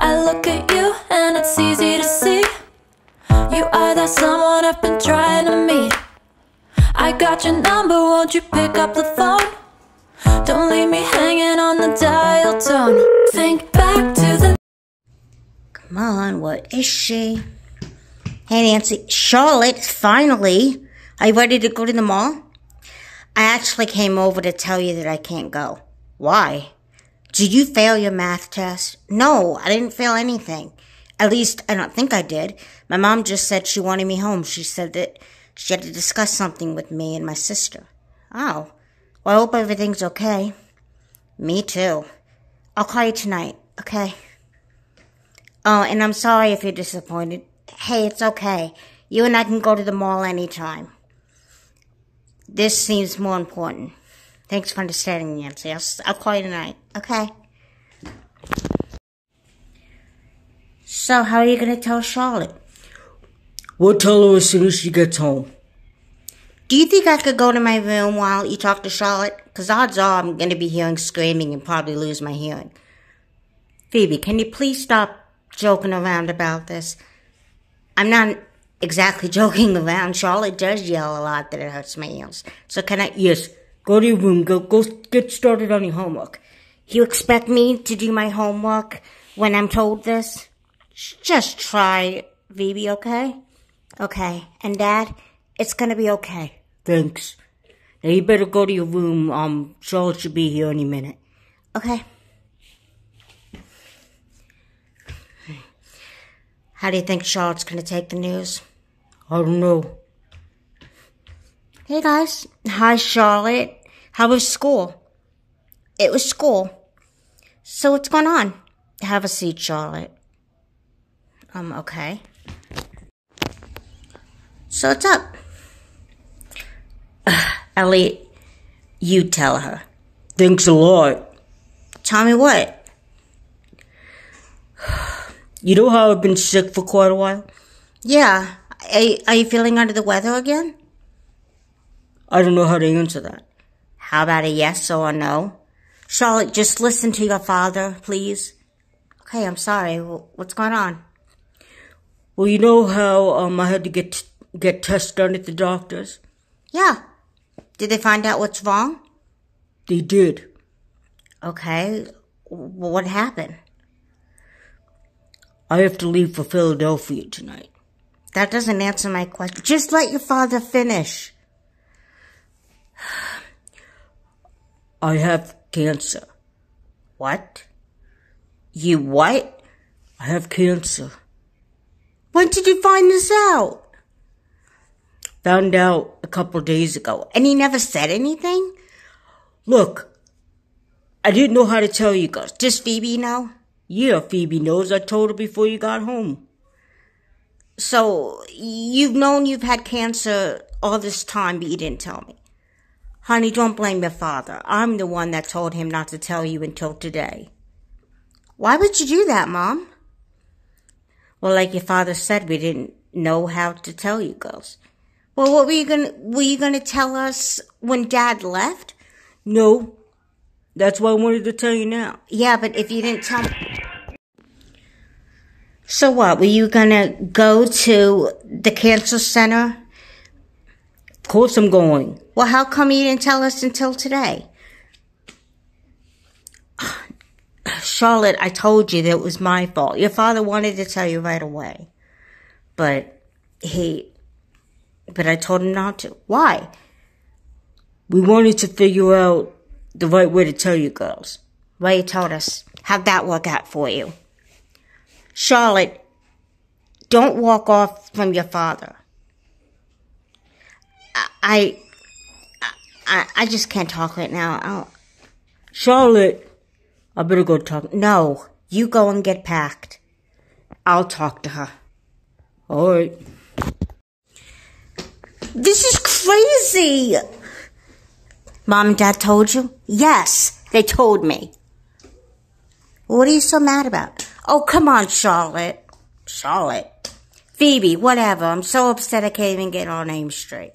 I look at you and it's easy to see you are that someone I've been trying to meet. I got your number, won't you pick up the phone? Don't leave me hanging on the dial tone. Think back to the... Come on, what is she? Hey, Nancy. Charlotte, finally. Are you ready to go to the mall? I actually came over to tell you that I can't go. Why? Did you fail your math test? No, I didn't fail anything. At least, I don't think I did. My mom just said she wanted me home. She said that she had to discuss something with me and my sister. Oh. Well, I hope everything's okay. Me too. I'll call you tonight, okay? Oh, and I'm sorry if you're disappointed. Hey, it's okay. You and I can go to the mall anytime. This seems more important. Thanks for understanding, Nancy. I'll call you tonight, okay? So, how are you going to tell Charlotte? We'll tell her as soon as she gets home. Do you think I could go to my room while you talk to Charlotte? Because odds are I'm going to be hearing screaming and probably lose my hearing. Phoebe, can you please stop joking around about this? I'm not exactly joking around. Charlotte does yell a lot that it hurts my ears. So can I... Yes, go to your room. Go get started on your homework. You expect me to do my homework when I'm told this? Just try, Phoebe, okay? Okay. And Dad, it's going to be okay. Thanks. Now you better go to your room. Charlotte should be here any minute. Okay. How do you think Charlotte's going to take the news? I don't know. Hey, guys. Hi, Charlotte. How was school? It was school. So what's going on? Have a seat, Charlotte. Okay. So what's up? Elliot, you tell her. Thanks a lot. Tell me what? You know how I've been sick for quite a while? Yeah. Are you feeling under the weather again? I don't know how to answer that. How about a yes or a no? Charlotte, just listen to your father, please. Okay, I'm sorry. What's going on? Well, you know how I had to get tests done at the doctor's? Yeah. Did they find out what's wrong? They did. Okay. What happened? I have to leave for Philadelphia tonight. That doesn't answer my question. Just let your father finish. I have cancer. What? You what? I have cancer. When did you find this out? Found out a couple days ago. And he never said anything? Look, I didn't know how to tell you guys. Does Phoebe know? Yeah, Phoebe knows. I told her before you got home. So, you've known you've had cancer all this time, but you didn't tell me. Honey, don't blame your father. I'm the one that told him not to tell you until today. Why would you do that, Mom? Well, like your father said, we didn't know how to tell you girls. Well, what were you gonna tell us when Dad left? No. That's why I wanted to tell you now. Yeah, but if you didn't tell me... So what, were you gonna go to the cancer center? Of course I'm going. Well, how come you didn't tell us until today? Charlotte, I told you that it was my fault. Your father wanted to tell you right away. But I told him not to. Why? We wanted to figure out the right way to tell you girls. Well, you told us. How'd that work out for you? Charlotte, don't walk off from your father. I just can't talk right now. Charlotte, I better go talk. No, you go and get packed. I'll talk to her. All right. This is crazy. Mom and Dad told you? Yes, they told me. What are you so mad about? Oh, come on, Charlotte. Charlotte. Phoebe, whatever. I'm so upset I can't even get our names straight.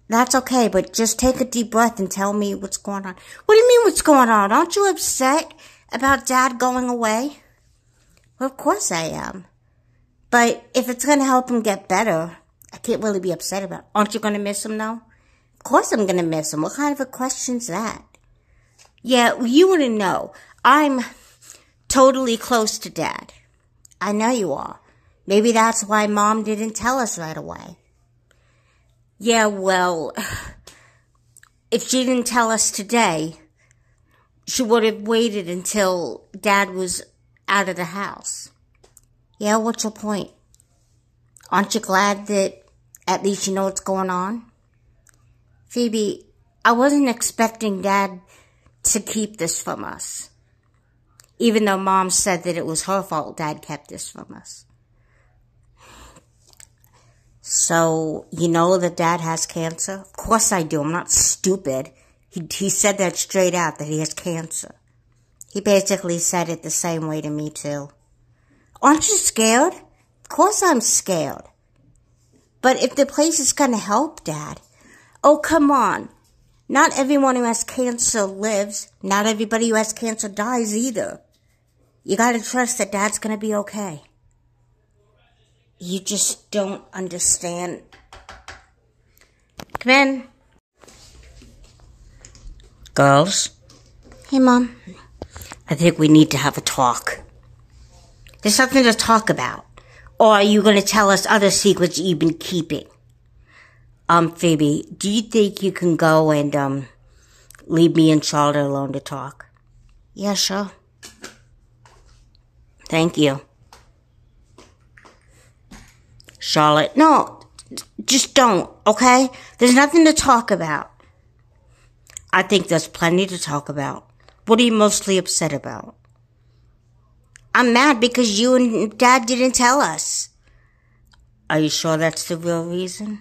That's okay, but just take a deep breath and tell me what's going on. What do you mean what's going on? Aren't you upset about Dad going away? Well, of course I am. But if it's going to help him get better, I can't really be upset about it. Aren't you going to miss him, though? Of course I'm going to miss him. What kind of a question's that? Yeah, well, you wouldn't know. I'm totally close to Dad. I know you are. Maybe that's why Mom didn't tell us right away. Yeah, well, if she didn't tell us today, she would have waited until Dad was out of the house. Yeah, what's your point? Aren't you glad that at least you know what's going on? Phoebe, I wasn't expecting Dad to keep this from us. Even though Mom said that it was her fault Dad kept this from us. So, you know that Dad has cancer? Of course I do. I'm not stupid. He said that straight out, that he has cancer. He basically said it the same way to me, too. Aren't you scared? Of course I'm scared. But if the place is going to help Dad... Oh, come on. Not everyone who has cancer lives. Not everybody who has cancer dies either. You gotta trust that Dad's gonna be okay. You just don't understand. Come in. Girls? Hey, Mom. I think we need to have a talk. There's something to talk about. Or are you gonna tell us other secrets you've been keeping? Phoebe, do you think you can go and, leave me and Charlotte alone to talk? Yeah, sure. Thank you. Charlotte, no, just don't, okay? There's nothing to talk about. I think there's plenty to talk about. What are you mostly upset about? I'm mad because you and Dad didn't tell us. Are you sure that's the real reason?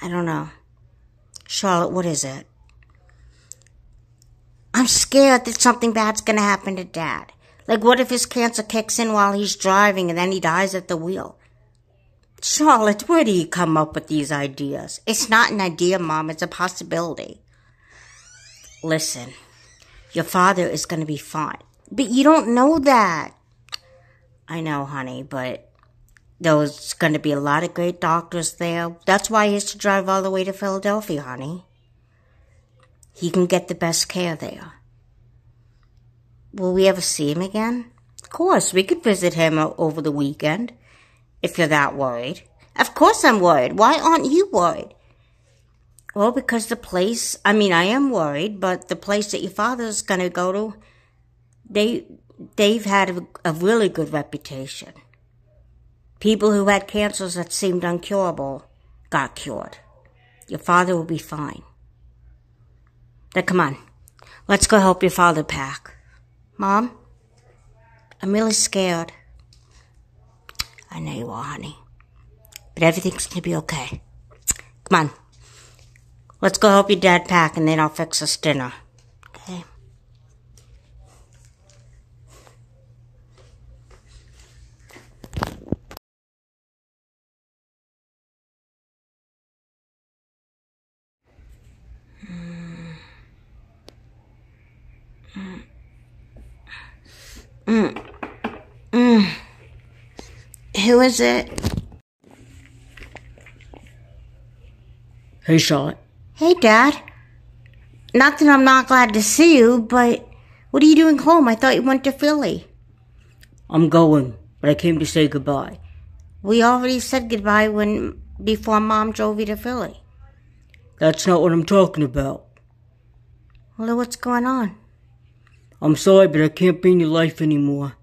I don't know. Charlotte, what is it? I'm scared that something bad's gonna happen to Dad. Like, what if his cancer kicks in while he's driving and then he dies at the wheel? Charlotte, where do you come up with these ideas? It's not an idea, Mom. It's a possibility. Listen, your father is gonna be fine. But you don't know that. I know, honey, but... There's going to be a lot of great doctors there. That's why he has to drive all the way to Philadelphia, honey. He can get the best care there. Will we ever see him again? Of course, we could visit him over the weekend, if you're that worried. Of course I'm worried. Why aren't you worried? Well, because I am worried, but the place that your father's going to go to, they've had a really good reputation. People who had cancers that seemed incurable got cured. Your father will be fine. Now, come on. Let's go help your father pack. Mom, I'm really scared. I know you are, honey. But everything's going to be okay. Come on. Let's go help your Dad pack, and then I'll fix us dinner. Okay? Who is it? Hey, Charlotte. Hey, Dad. Not that I'm not glad to see you, but what are you doing home? I thought you went to Philly. I'm going, but I came to say goodbye. We already said goodbye before Mom drove you to Philly. That's not what I'm talking about. Well, then what's going on? I'm sorry, but I can't be in your life anymore.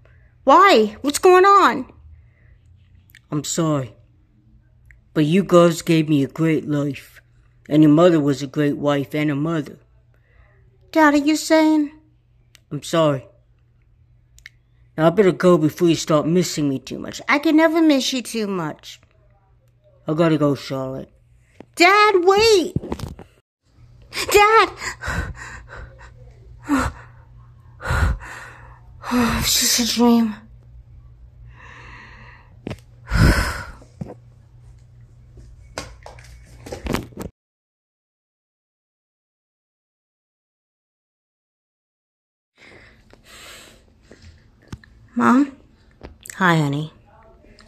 Why? What's going on? I'm sorry. But you girls gave me a great life. And your mother was a great wife and a mother. Dad, are you saying? I'm sorry. Now I better go before you start missing me too much. I can never miss you too much. I gotta go, Charlotte. Dad, wait! Dad! It's just a dream. Mom? Hi, honey.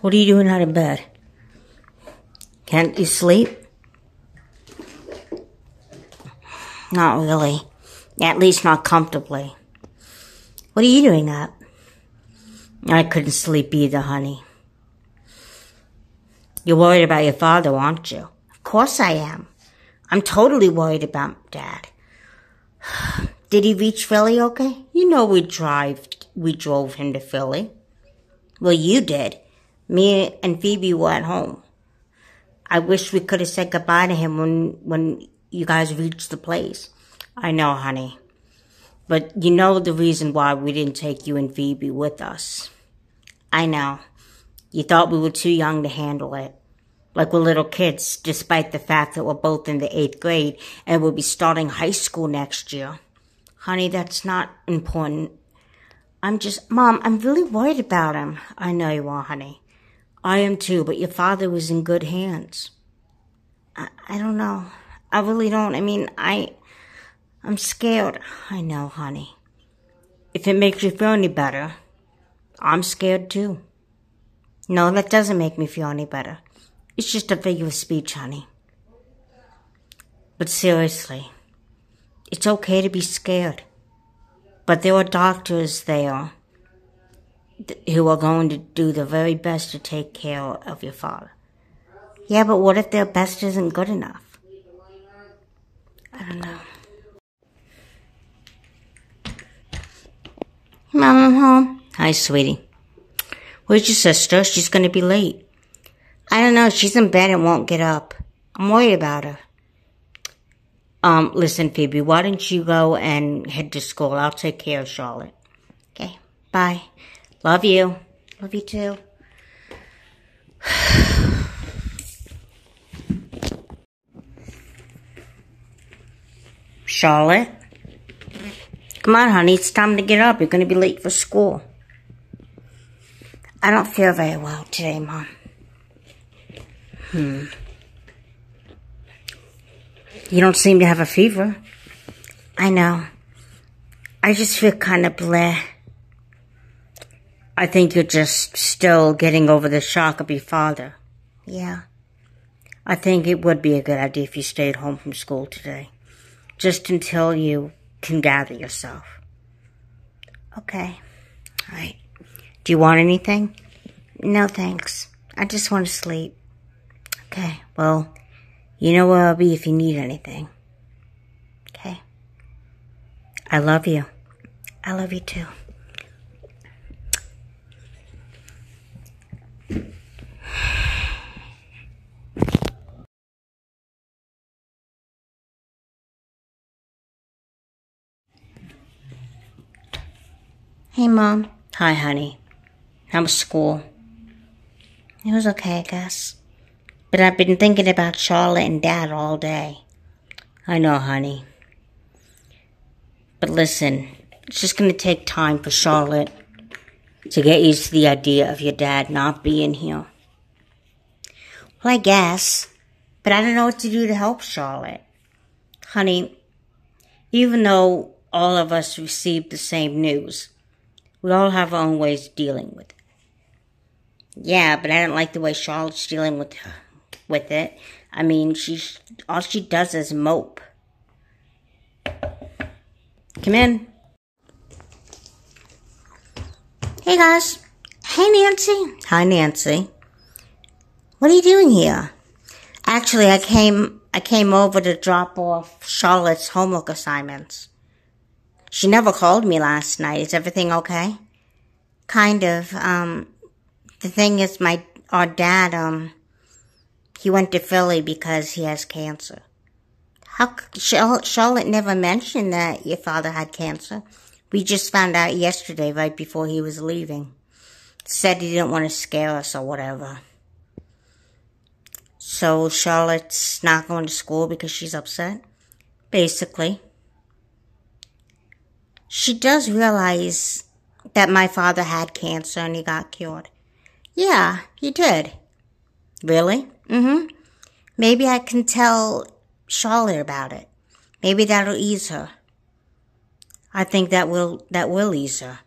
What are you doing out of bed? Can't you sleep? Not really. At least not comfortably. What are you doing up? I couldn't sleep either, honey. You're worried about your father, aren't you? Of course I am. I'm totally worried about Dad. Did he reach Philly okay? You know we drove him to Philly. Well, you did. Me and Phoebe were at home. I wish we could have said goodbye to him when you guys reached the place. I know, honey. But you know the reason why we didn't take you and Phoebe with us. I know. You thought we were too young to handle it. Like we're little kids, despite the fact that we're both in the 8th grade and we'll be starting high school next year. Honey, that's not important. Mom, I'm really worried about him. I know you are, honey. I am too, but your father was in good hands. I don't know. I really don't. I mean, I'm scared. I know, honey. If it makes you feel any better, I'm scared too. No, that doesn't make me feel any better. It's just a figure of speech, honey. But seriously, it's okay to be scared. But there are doctors there who are going to do their very best to take care of your father. Yeah, but what if their best isn't good enough? I don't know. Mom, I'm home. Hi, sweetie. Where's your sister? She's going to be late. I don't know. She's in bed and won't get up. I'm worried about her. Listen, Phoebe, why don't you go and head to school? I'll take care of Charlotte. Okay, bye. Love you. Love you too. Charlotte? Come on, honey. It's time to get up. You're going to be late for school. I don't feel very well today, Mom. You don't seem to have a fever. I know. I just feel kind of bleh. I think you're just still getting over the shock of your father. Yeah. I think it would be a good idea if you stayed home from school today. Just until you can gather yourself. Okay. All right. Do you want anything? No, thanks. I just want to sleep. Okay. Well, you know where I'll be if you need anything. Okay? I love you. I love you too. Hey, Mom. Hi, honey. How was school? It was okay, I guess. But I've been thinking about Charlotte and Dad all day. I know, honey. But listen, it's just going to take time for Charlotte to get used to the idea of your dad not being here. Well, I guess. But I don't know what to do to help Charlotte. Honey, even though all of us received the same news, we all have our own ways of dealing with it. Yeah, but I don't like the way Charlotte's dealing with it. I mean, all she does is mope. Come in. Hey, guys. Hey, Nancy. Hi, Nancy. What are you doing here? Actually, I came over to drop off Charlotte's homework assignments. She never called me last night. Is everything okay? Kind of. The thing is, our dad, he went to Philly because he has cancer. Charlotte never mentioned that your father had cancer. We just found out yesterday, right before he was leaving. Said he didn't want to scare us or whatever. So Charlotte's not going to school because she's upset? Basically. She does realize that my father had cancer and he got cured. Yeah, he did. Really? Mm-hmm. Maybe I can tell Charlotte about it. Maybe that'll ease her. I think that will ease her.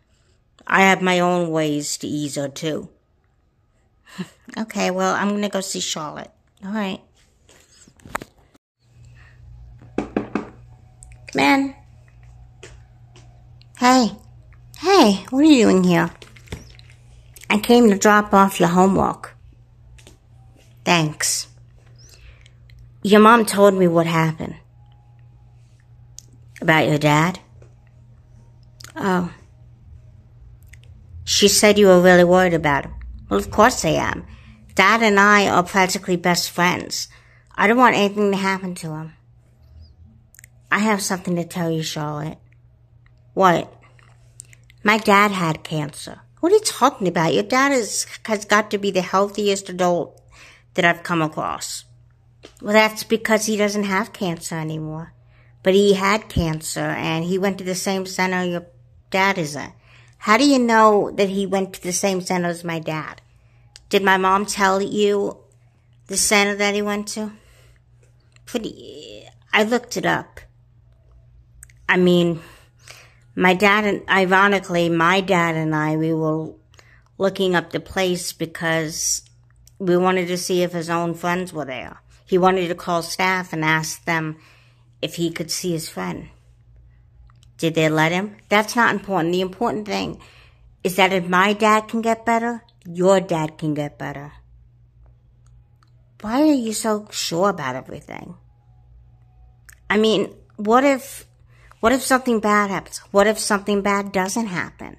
I have my own ways to ease her, too. Okay, well, I'm going to go see Charlotte. All right. Come in. Hey. Hey, what are you doing here? I came to drop off your homework. Thanks. Your mom told me what happened. About your dad? Oh. She said you were really worried about him. Well, of course I am. Dad and I are practically best friends. I don't want anything to happen to him. I have something to tell you, Charlotte. What? My dad had cancer. What are you talking about? Your dad has got to be the healthiest adult that I've come across. Well, that's because he doesn't have cancer anymore. But he had cancer, and he went to the same center your dad is at. How do you know that he went to the same center as my dad? Did my mom tell you the center that he went to? I looked it up. I mean, ironically, my dad and I, we were looking up the place because we wanted to see if his own friends were there. He wanted to call staff and ask them if he could see his friend. Did they let him? That's not important. The important thing is that if my dad can get better, your dad can get better. Why are you so sure about everything? I mean, what if something bad happens? What if something bad doesn't happen?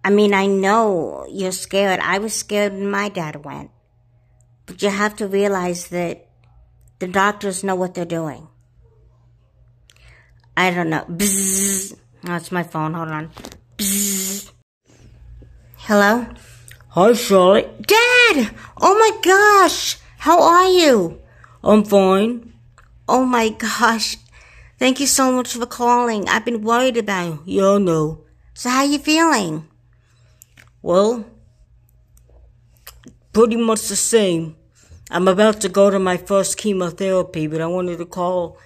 I mean, I know you're scared. I was scared when my dad went. But you have to realize that the doctors know what they're doing. I don't know. Bzzz. Oh, it's my phone. Hold on. Bzzz. Hello? Hi, Charlotte. Dad! Oh my gosh! How are you? I'm fine. Oh my gosh. Thank you so much for calling. I've been worried about you. Yeah, I know. So how you feeling? Well, pretty much the same. I'm about to go to my first chemotherapy, but I wanted to call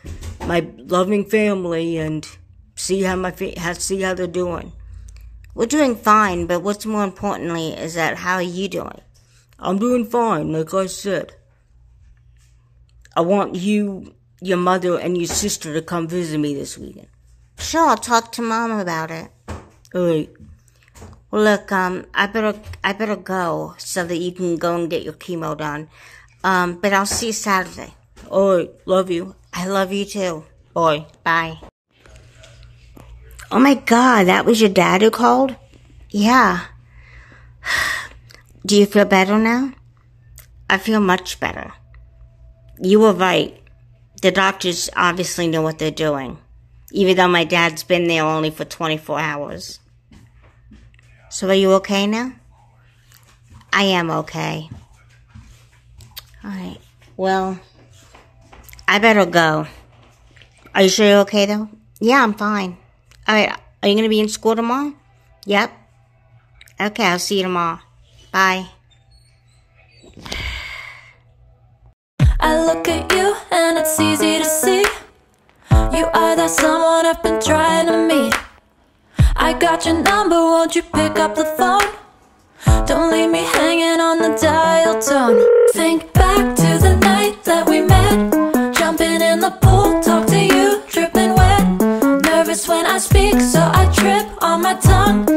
my loving family and see how they're doing. We're doing fine, but what's more importantly is that how are you doing? I'm doing fine, like I said. I want you, your mother, and your sister to come visit me this weekend. Sure, I'll talk to Mom about it. All right. Well, look, I better go so that you can go and get your chemo done. But I'll see you Saturday. All right. Love you. I love you too. Bye. Bye. Oh my God, that was your dad who called? Yeah. Do you feel better now? I feel much better. You were right. The doctors obviously know what they're doing, even though my dad's been there only for 24 hours. So are you okay now? I am okay. All right. Well, I better go. Are you sure you're okay, though? Yeah, I'm fine. All right. Are you going to be in school tomorrow? Yep. Okay, I'll see you tomorrow. Bye. I look at you and it's easy to see you are that someone I've been trying to meet. I got your number, won't you pick up the phone? Don't leave me hanging on the dial tone. Think back to the night that we met, jumping in the pool, talk to you, dripping wet. Nervous when I speak, so I trip on my tongue.